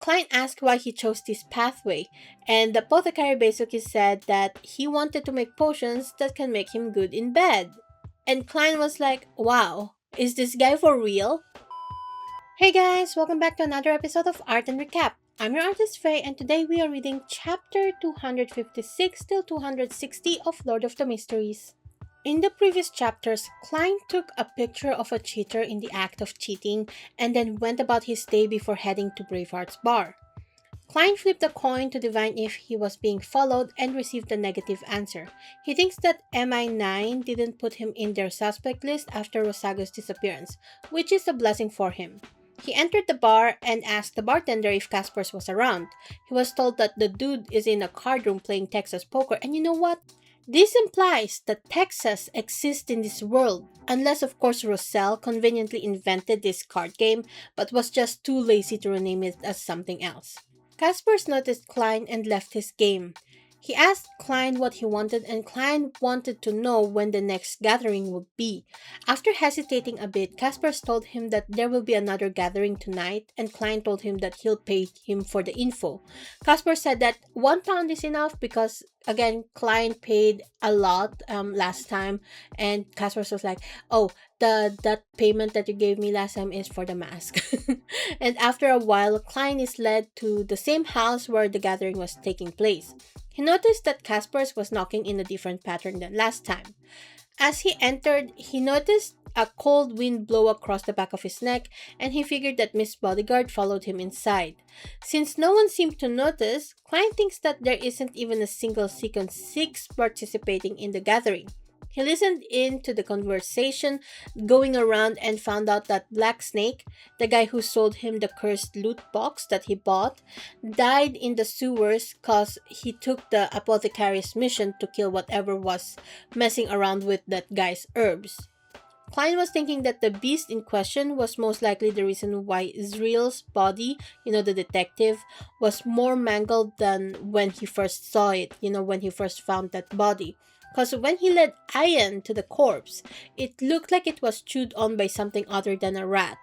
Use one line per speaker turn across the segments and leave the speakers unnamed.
Klein asked why he chose this pathway, and the apothecary basically said that he wanted to make potions that can make him good in bed. And Klein was like, wow, is this guy for real? Hey guys, welcome back to another episode of Art and Recap. I'm your artist Faye, and today we are reading chapter 256 till 260 of Lord of the Mysteries. In the previous chapters, Klein took a picture of a cheater in the act of cheating and then went about his day before heading to Braveheart's bar. Klein flipped a coin to divine if he was being followed and received a negative answer. He thinks that MI9 didn't put him in their suspect list after Rosago's disappearance, which is a blessing for him. He entered the bar and asked the bartender if Caspers was around. He was told that the dude is in a card room playing Texas poker, and you know what? This implies that Texas exists in this world, unless of course Roselle conveniently invented this card game but was just too lazy to rename it as something else. Caspers noticed Klein and left his game. He asked Klein what he wanted, and Klein wanted to know when the next gathering would be. After hesitating a bit, Caspers told him that there will be another gathering tonight, and Klein told him that he'll pay him for the info. Caspers said that £1 is enough because, again, Klein paid a lot last time, and Caspers was like, oh, that payment that you gave me last time is for the mask. And after a while, Klein is led to the same house where the gathering was taking place. He noticed that Caspers was knocking in a different pattern than last time. As he entered, he noticed a cold wind blow across the back of his neck, and he figured that Miss Bodyguard followed him inside. Since no one seemed to notice, Klein thinks that there isn't even a single Second Six participating in the gathering. He listened in to the conversation going around and found out that Black Snake, the guy who sold him the cursed loot box that he bought, died in the sewers cause he took the apothecary's mission to kill whatever was messing around with that guy's herbs. Klein was thinking that the beast in question was most likely the reason why Israel's body, the detective, was more mangled than when he first saw it, when he first found that body. Because when he led Ian to the corpse, it looked like it was chewed on by something other than a rat.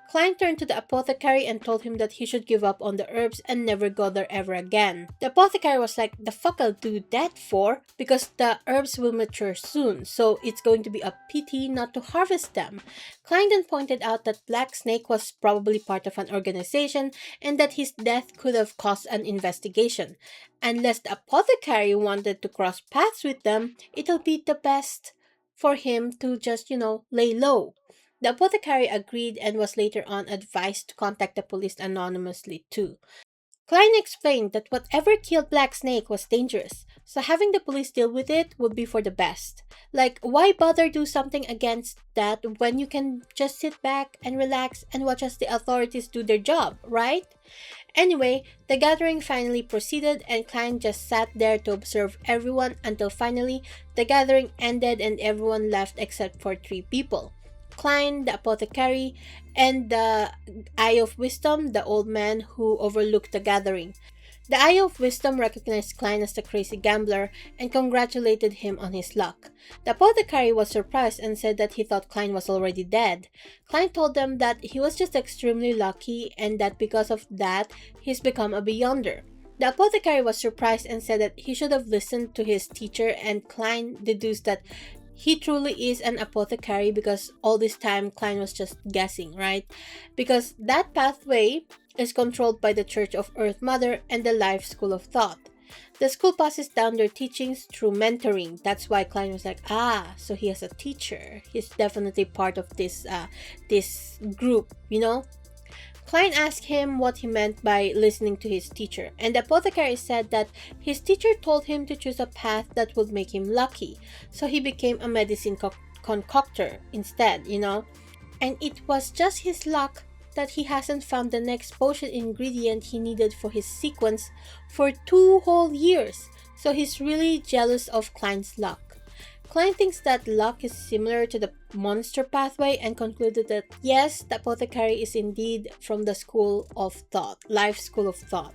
Klein turned to the apothecary and told him that he should give up on the herbs and never go there ever again. The apothecary was like, the fuck I'll do that for? Because the herbs will mature soon, so it's going to be a pity not to harvest them. Klein then pointed out that Black Snake was probably part of an organization and that his death could have caused an investigation. Unless the apothecary wanted to cross paths with them, it'll be the best for him to just, lay low. The apothecary agreed and was later on advised to contact the police anonymously too. Klein explained that whatever killed Black Snake was dangerous, so having the police deal with it would be for the best. Like, why bother do something against that when you can just sit back and relax and watch as the authorities do their job, right? Anyway, the gathering finally proceeded and Klein just sat there to observe everyone until finally the gathering ended and everyone left except for 3 people. Klein, the apothecary, and the Eye of Wisdom, the old man who overlooked the gathering. The Eye of Wisdom recognized Klein as the crazy gambler and congratulated him on his luck. The apothecary was surprised and said that he thought Klein was already dead. Klein told them that he was just extremely lucky and that because of that, he's become a beyonder. The apothecary was surprised and said that he should have listened to his teacher, and Klein deduced that he truly is an apothecary because all this time Klein was just guessing, right? Because that pathway is controlled by the Church of Earth Mother and the Life School of Thought. The school passes down their teachings through mentoring. That's why Klein was like, so he has a teacher. He's definitely part of this group, Klein asked him what he meant by listening to his teacher, and the apothecary said that his teacher told him to choose a path that would make him lucky, so he became a medicine concoctor instead, And it was just his luck that he hasn't found the next potion ingredient he needed for his sequence for 2 whole years, so he's really jealous of Klein's luck. Klein thinks that luck is similar to the monster pathway and concluded that yes, the apothecary is indeed from the School of Thought, Life School of Thought,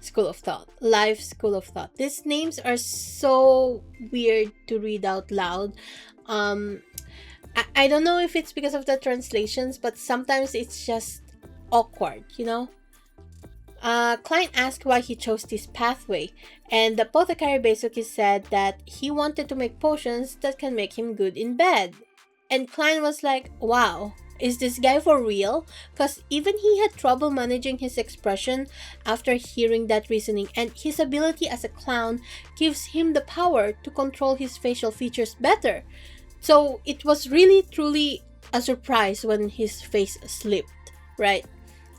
School of Thought, Life School of Thought. These names are so weird to read out loud. I don't know if it's because of the translations, but sometimes it's just awkward, Klein asked why he chose this pathway, and the apothecary basically said that he wanted to make potions that can make him good in bed. And Klein was like, wow, is this guy for real? Because even he had trouble managing his expression after hearing that reasoning, and his ability as a clown gives him the power to control his facial features better. So it was really truly a surprise when his face slipped, right?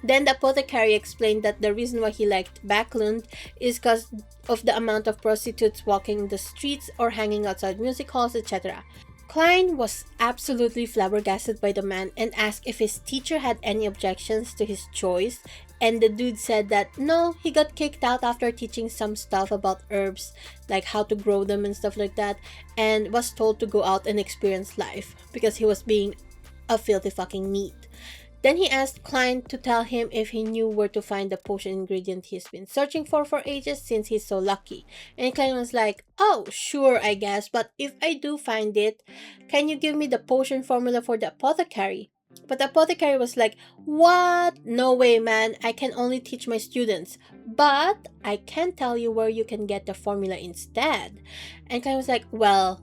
Then the apothecary explained that the reason why he liked Backlund is because of the amount of prostitutes walking the streets or hanging outside music halls, etc. Klein was absolutely flabbergasted by the man and asked if his teacher had any objections to his choice, and the dude said that no, he got kicked out after teaching some stuff about herbs, like how to grow them and stuff like that, and was told to go out and experience life because he was being a filthy fucking neat. Then he asked Klein to tell him if he knew where to find the potion ingredient he's been searching for ages since he's so lucky. And Klein was like, oh, sure, I guess, but if I do find it, can you give me the potion formula for the apothecary? But the apothecary was like, what? No way, man, I can only teach my students. But I can tell you where you can get the formula instead. And Klein was like, well,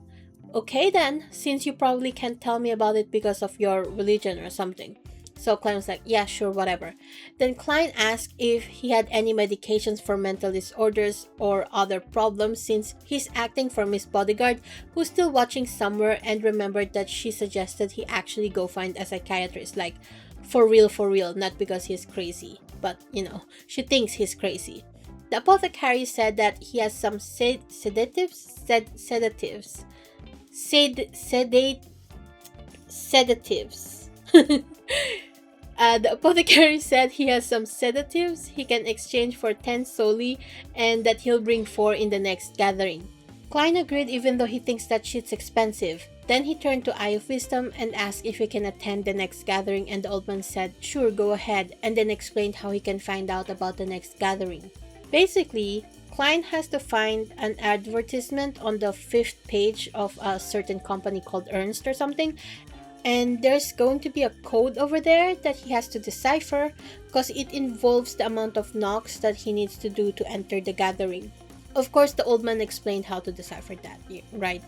okay then, since you probably can't tell me about it because of your religion or something. So Klein was like, yeah, sure, whatever. Then Klein asked if he had any medications for mental disorders or other problems since he's acting for Miss Bodyguard, who's still watching somewhere, and remembered that she suggested he actually go find a psychiatrist, like for real, not because he's crazy, but she thinks he's crazy. The apothecary said that he has some sedatives. The apothecary said he has some sedatives he can exchange for 10 soli and that he'll bring 4 in the next gathering. Klein agreed even though he thinks that shit's expensive. Then he turned to Eye of Wisdom and asked if he can attend the next gathering, and the old man said, sure, go ahead, and then explained how he can find out about the next gathering. Basically, Klein has to find an advertisement on the 5th page of a certain company called Ernst or something, and there's going to be a code over there that he has to decipher because it involves the amount of knocks that he needs to do to enter the gathering. Of course, the old man explained how to decipher that, right?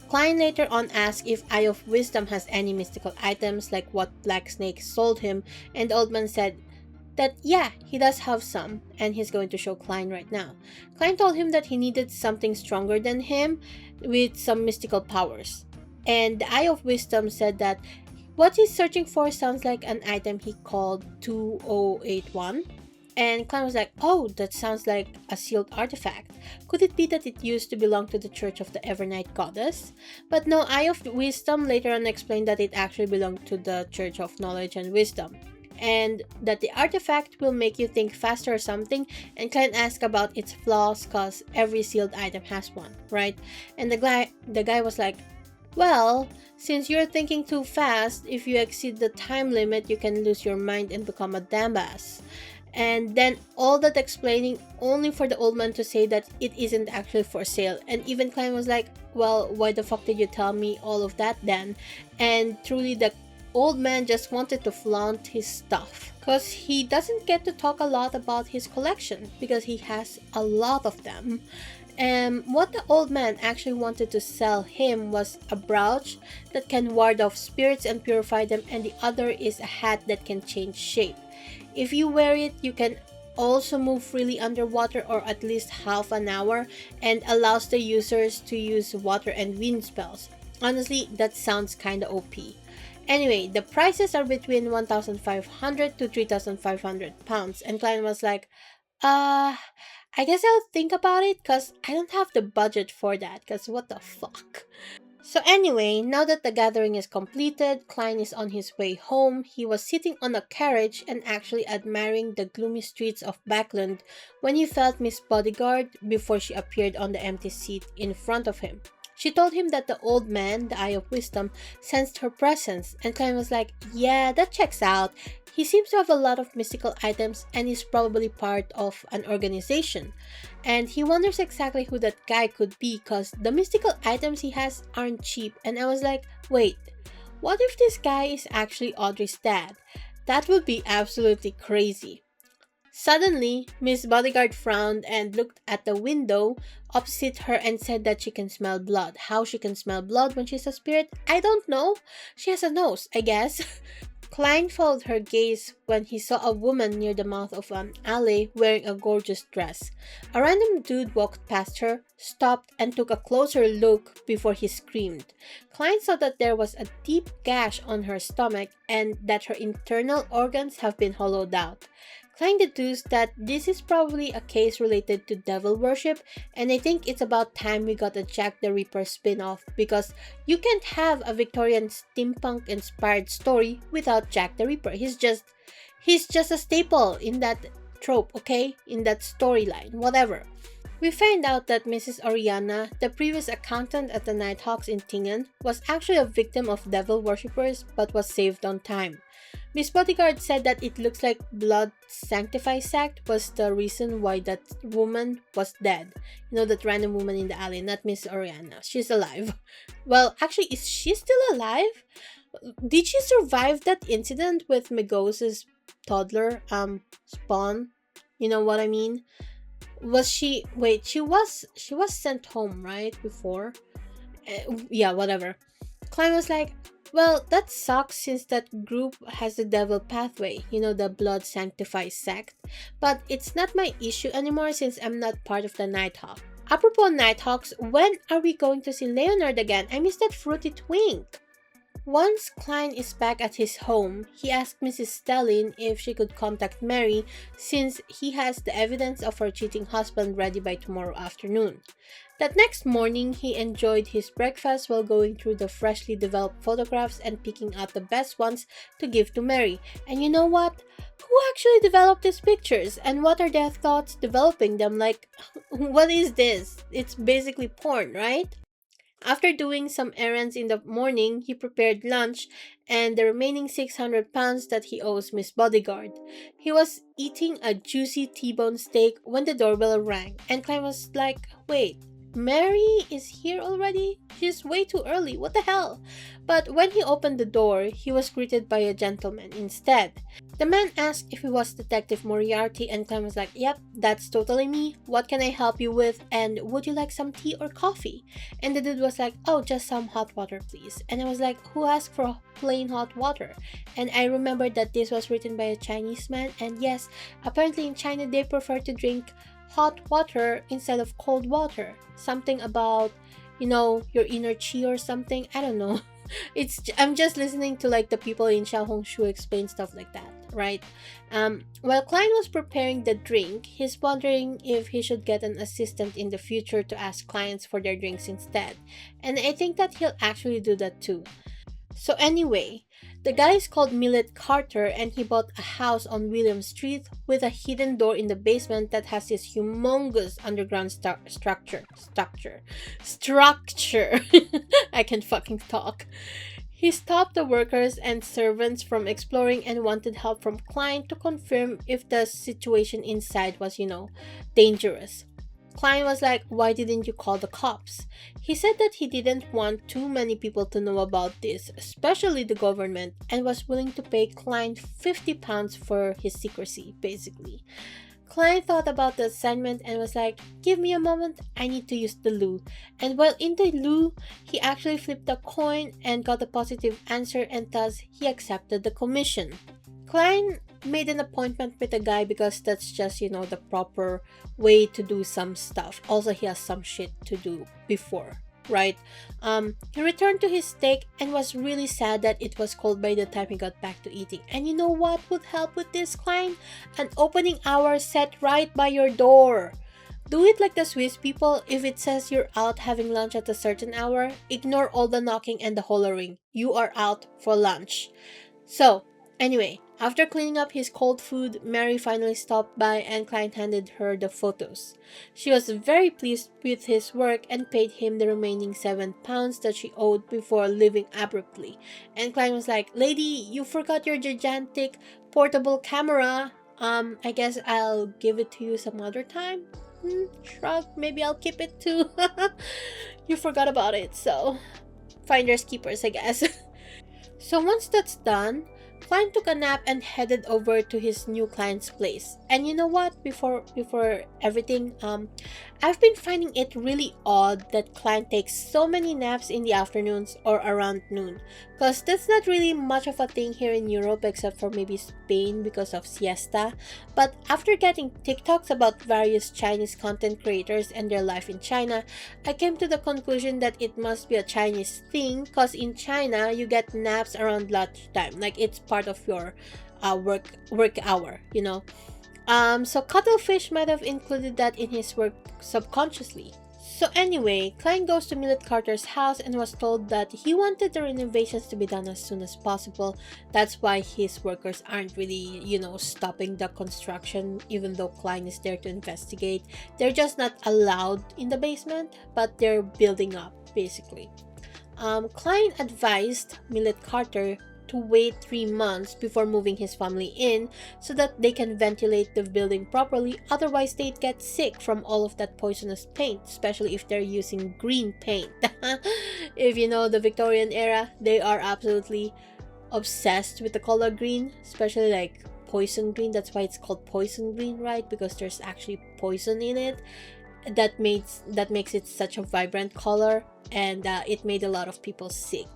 Klein later on asked if Eye of Wisdom has any mystical items like what Black Snake sold him, and the old man said that yeah, he does have some, and he's going to show Klein right now. Klein told him that he needed something stronger than him with some mystical powers. And the Eye of Wisdom said that what he's searching for sounds like an item he called 2081. And Klein was like, oh, that sounds like a sealed artifact. Could it be that it used to belong to the Church of the Evernight Goddess? But no, Eye of Wisdom later on explained that it actually belonged to the Church of Knowledge and Wisdom, and that the artifact will make you think faster or something. And Klein asked about its flaws cause every sealed item has one, right? And the guy was like, well, since you're thinking too fast, if you exceed the time limit, you can lose your mind and become a dumbass. And then all that explaining only for the old man to say that it isn't actually for sale. And even Klein was like, well, why the fuck did you tell me all of that then? And truly the old man just wanted to flaunt his stuff because he doesn't get to talk a lot about his collection because he has a lot of them. And what the old man actually wanted to sell him was a brooch that can ward off spirits and purify them, and the other is a hat that can change shape. If you wear it, you can also move freely underwater or at least half an hour, and allows the users to use water and wind spells. Honestly, that sounds kinda OP. Anyway, the prices are between 1,500 to 3,500 pounds, and Klein was like, I guess I'll think about it because I don't have the budget for that because what the fuck. So anyway, now that the gathering is completed, Klein is on his way home. He was sitting on a carriage and actually admiring the gloomy streets of Backlund when he felt Miss Bodyguard before she appeared on the empty seat in front of him. She told him that the old man, the Eye of Wisdom, sensed her presence, and Klein was like, yeah, that checks out. He seems to have a lot of mystical items and is probably part of an organization. And he wonders exactly who that guy could be because the mystical items he has aren't cheap. And I was like, wait, what if this guy is actually Audrey's dad? That would be absolutely crazy. Suddenly, Miss Bodyguard frowned and looked at the window opposite her and said that she can smell blood. How she can smell blood when she's a spirit? I don't know. She has a nose, I guess. Klein followed her gaze when he saw a woman near the mouth of an alley wearing a gorgeous dress. A random dude walked past her, stopped, and took a closer look before he screamed. Klein saw that there was a deep gash on her stomach and that her internal organs have been hollowed out. Klein deduced that this is probably a case related to devil worship, and I think it's about time we got a Jack the Ripper spin off because you can't have a Victorian steampunk inspired story without Jack the Ripper. He's just a staple in that trope, okay? In that storyline, whatever. We find out that Mrs. Oriana, the previous accountant at the Nighthawks in Tingen, was actually a victim of devil worshippers but was saved on time. Miss Bodyguard said that it looks like blood sanctifies sect was the reason why that woman was dead. You know, that random woman in the alley, not Miss Oriana. She's alive. Well, actually, is she still alive? Did she survive that incident with Megos's toddler, Spawn? You know what I mean? Was she wait, she was sent home, right? Before? Yeah, whatever. Klein was like, well, that sucks since that group has the devil pathway, you know, the blood sanctifies sect. But it's not my issue anymore since I'm not part of the Nighthawk. Apropos Nighthawks, when are we going to see Leonard again? I miss that fruity twink. Once Klein is back at his home, he asked Mrs. Stelling if she could contact Mary since he has the evidence of her cheating husband ready by tomorrow afternoon. That next morning, he enjoyed his breakfast while going through the freshly developed photographs and picking out the best ones to give to Mary. And you know what? Who actually developed these pictures and what are their thoughts developing them? Like, what is this? It's basically porn, right? After doing some errands in the morning, he prepared lunch and the remaining 600 pounds that he owes Miss Bodyguard. He was eating a juicy T-bone steak when the doorbell rang, and Klein was like, wait, Mary is here already? She's way too early, what the hell? But when he opened the door, he was greeted by a gentleman instead. The man asked if he was Detective Moriarty, and Clem was like, yep, that's totally me. What can I help you with? And would you like some tea or coffee? And the dude was like, oh, just some hot water, please. And I was like, who asked for plain hot water? And I remembered that this was written by a Chinese man, and yes, apparently in China they prefer to drink hot water instead of cold water. Something about, your inner chi or something. I don't know. I'm just listening to like the people in Xiaohongshu explain stuff like that, right? While Klein was preparing the drink, he's wondering if he should get an assistant in the future to ask clients for their drinks instead. And I think that he'll actually do that too. So anyway, the guy is called Millet Carter and he bought a house on William Street with a hidden door in the basement that has this humongous underground structure. I can fucking talk. He stopped the workers and servants from exploring and wanted help from Klein to confirm if the situation inside was, dangerous. Klein was like, why didn't you call the cops? He said that he didn't want too many people to know about this, especially the government, and was willing to pay Klein 50 pounds for his secrecy, basically. Klein thought about the assignment and was like, give me a moment, I need to use the loo. And while in the loo, he actually flipped a coin and got a positive answer and thus he accepted the commission. Klein made an appointment with the guy because that's just, the proper way to do some stuff. Also, he has some shit to do before, right? He returned to his steak and was really sad that it was cold by the time he got back to eating. And you know what would help with this, Klein? An opening hour set right by your door. Do it like the Swiss people. If it says you're out having lunch at a certain hour, ignore all the knocking and the hollering. You are out for lunch. So, anyway, after cleaning up his cold food, Mary finally stopped by and Klein handed her the photos. She was very pleased with his work and paid him the remaining 7 pounds that she owed before leaving abruptly. And Klein was like, lady, you forgot your gigantic portable camera. I guess I'll give it to you some other time. Shrug, maybe I'll keep it too. You forgot about it, so finders keepers, I guess. So once that's done, Klein took a nap and headed over to his new client's place. And you know what? Before everything, I've been finding it really odd that Klein takes so many naps in the afternoons or around noon, cause that's not really much of a thing here in Europe except for maybe Spain because of siesta. But after getting TikToks about various Chinese content creators and their life in China, I came to the conclusion that it must be a Chinese thing because in China you get naps around lunchtime, like it's part of your work hour, you know. So Cuttlefish might have included that in his work subconsciously. So anyway, Klein goes to Millet Carter's house and was told that he wanted the renovations to be done as soon as possible. That's why his workers aren't really, stopping the construction even though Klein is there to investigate. They're just not allowed in the basement, but they're building up, basically. Klein advised Millet Carter to wait 3 months before moving his family in so that they can ventilate the building properly, otherwise they'd get sick from all of that poisonous paint, especially if they're using green paint. If you know the Victorian era, they are absolutely obsessed with the color green, especially like poison green. That's why it's called poison green, right? Because there's actually poison in it. That makes it such a vibrant color, and it made a lot of people sick.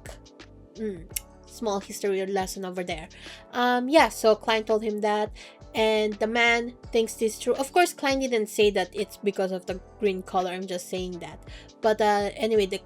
Mm, Small history lesson over there. Yeah, so Klein told him that, and the man thinks this true. Of course, Klein didn't say that it's because of the green color. I'm just saying that. But anyway, the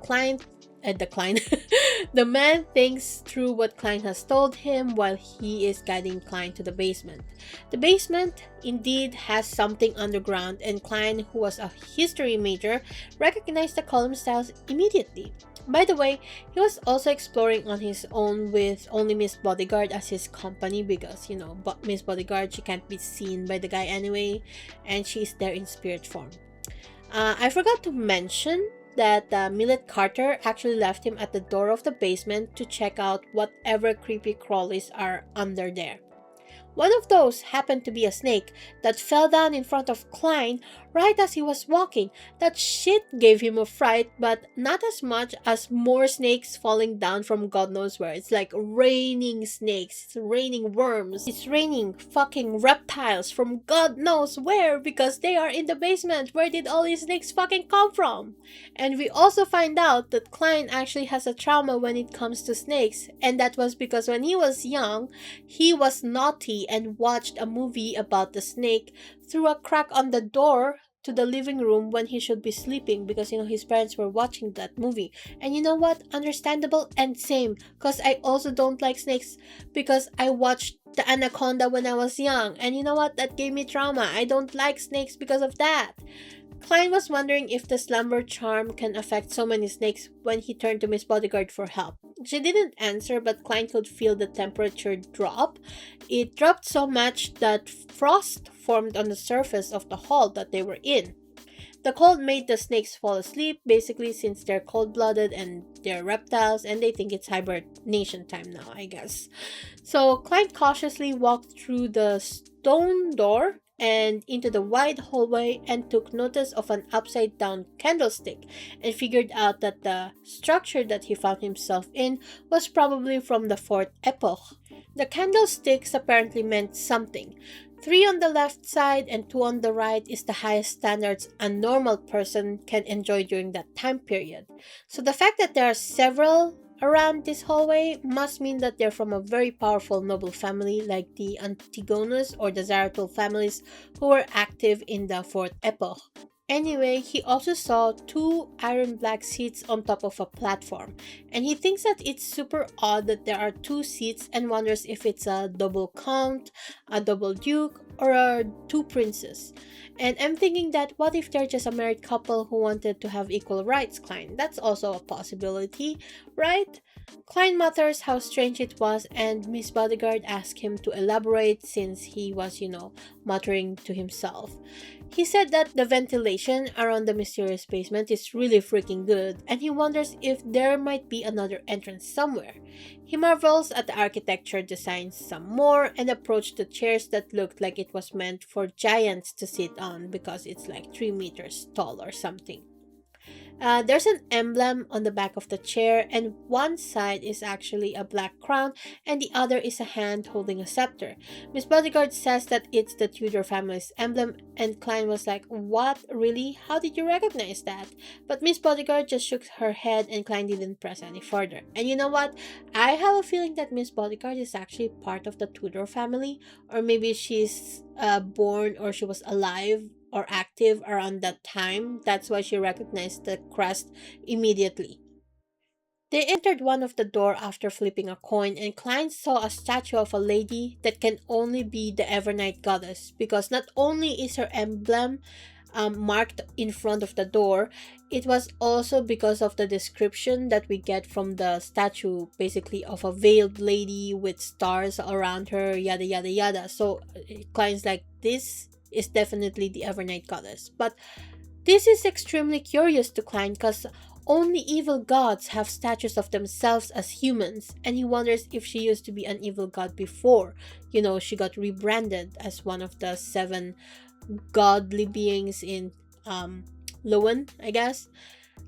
man thinks through what Klein has told him while he is guiding Klein to the basement. The basement indeed has something underground, and Klein, who was a history major, recognized the column styles immediately. By the way, he was also exploring on his own with only Miss Bodyguard as his company because, Miss Bodyguard, she can't be seen by the guy anyway, and she's there in spirit form. I forgot to mention that Millet Carter actually left him at the door of the basement to check out whatever creepy crawlies are under there. One of those happened to be a snake that fell down in front of Klein right as he was walking. That shit gave him a fright, but not as much as more snakes falling down from God knows where. It's like raining snakes, it's raining worms, it's raining fucking reptiles from God knows where because they are in the basement. Where did all these snakes fucking come from? And we also find out that Klein actually has a trauma when it comes to snakes, and that was because when he was young, he was naughty and watched a movie about the snake through a crack on the door to the living room when he should be sleeping because his parents were watching that movie. And you know what? Understandable and same, because I also don't like snakes because I watched the anaconda when I was young, and you know what? That gave me trauma. I don't like snakes because of that. Klein was wondering if the slumber charm can affect so many snakes when he turned to Miss Bodyguard for help. She didn't answer, but Klein could feel the temperature drop. It dropped so much that frost formed on the surface of the hall that they were in. The cold made the snakes fall asleep, basically, since they're cold-blooded and they're reptiles and they think it's hibernation time now, I guess. So Klein cautiously walked through the stone door and into the wide hallway and took notice of an upside down candlestick and figured out that the structure that he found himself in was probably from the fourth epoch. The candlesticks apparently meant something. 3 on the left side and 2 on the right is the highest standards a normal person can enjoy during that time period. So the fact that there are several around this hallway must mean that they're from a very powerful noble family like the Antigonus or the Zaratul families who were active in the fourth epoch. Anyway, he also saw 2 iron black seats on top of a platform, and he thinks that it's super odd that there are 2 seats and wonders if it's a double count, a double duke, or a 2 princes. And I'm thinking that what if they're just a married couple who wanted to have equal rights, Klein? That's also a possibility, right? Klein mutters how strange it was, and Miss Bodyguard asked him to elaborate since he was, muttering to himself. He said that the ventilation around the mysterious basement is really freaking good, and he wonders if there might be another entrance somewhere. He marvels at the architecture designs some more and approached the chairs that looked like it was meant for giants to sit on because it's like 3 meters tall or something. There's an emblem on the back of the chair, and one side is actually a black crown, and the other is a hand holding a scepter. Miss Bodyguard says that it's the Tudor family's emblem, and Klein was like, "What? Really? How did you recognize that?" But Miss Bodyguard just shook her head, and Klein didn't press any further. And you know what? I have a feeling that Miss Bodyguard is actually part of the Tudor family, or maybe she's born or she was alive or active around that time. That's why she recognized the crest immediately. They entered one of the door after flipping a coin, and Klein saw a statue of a lady that can only be the Evernight goddess, because not only is her emblem marked in front of the door, it was also because of the description that we get from the statue, basically of a veiled lady with stars around her, yada yada yada. So Klein's like, this is definitely the Evernight goddess. But this is extremely curious to Klein because only evil gods have statues of themselves as humans, and he wonders if she used to be an evil god before. She got rebranded as one of the seven godly beings in Lowen, I guess.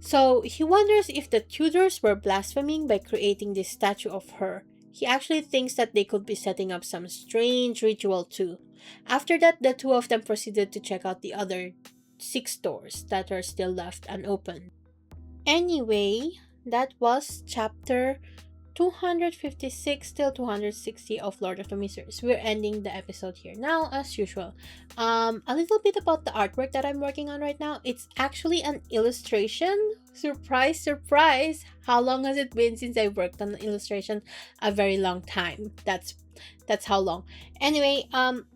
So he wonders if the Tudors were blaspheming by creating this statue of her. He actually thinks that they could be setting up some strange ritual too. After that, the two of them proceeded to check out the other 6 doors that are still left unopened. Anyway, that was chapter 256 till 260 of Lord of the Mysteries. We're ending the episode here now, as usual. A little bit about the artwork that I'm working on right now. It's actually an illustration. Surprise, surprise! How long has it been since I worked on an illustration? A very long time. That's how long. Anyway,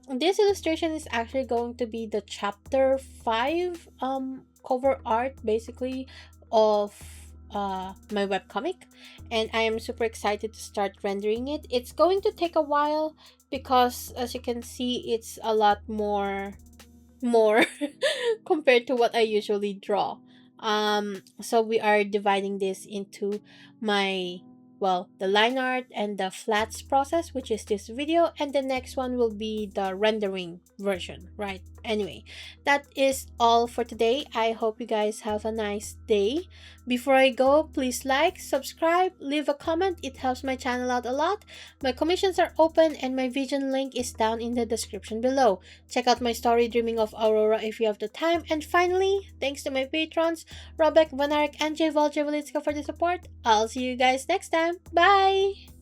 this illustration is actually going to be the chapter 5 cover art, basically, of my webcomic, and I am super excited to start rendering it. It's going to take a while because, as you can see, it's a lot more compared to what I usually draw. So we are dividing this into my the line art and the flats process, which is this video, and the next one will be the rendering version, right? Anyway, that is all for today. I hope you guys have a nice day. Before I go, please like, subscribe, leave a comment. It helps my channel out a lot. My commissions are open and my Vision link is down in the description below. Check out my story Dreaming of Aurora if you have the time. And finally, thanks to my patrons, Robek, Vanarik, and J. Voljevelitska for the support. I'll see you guys next time. Bye!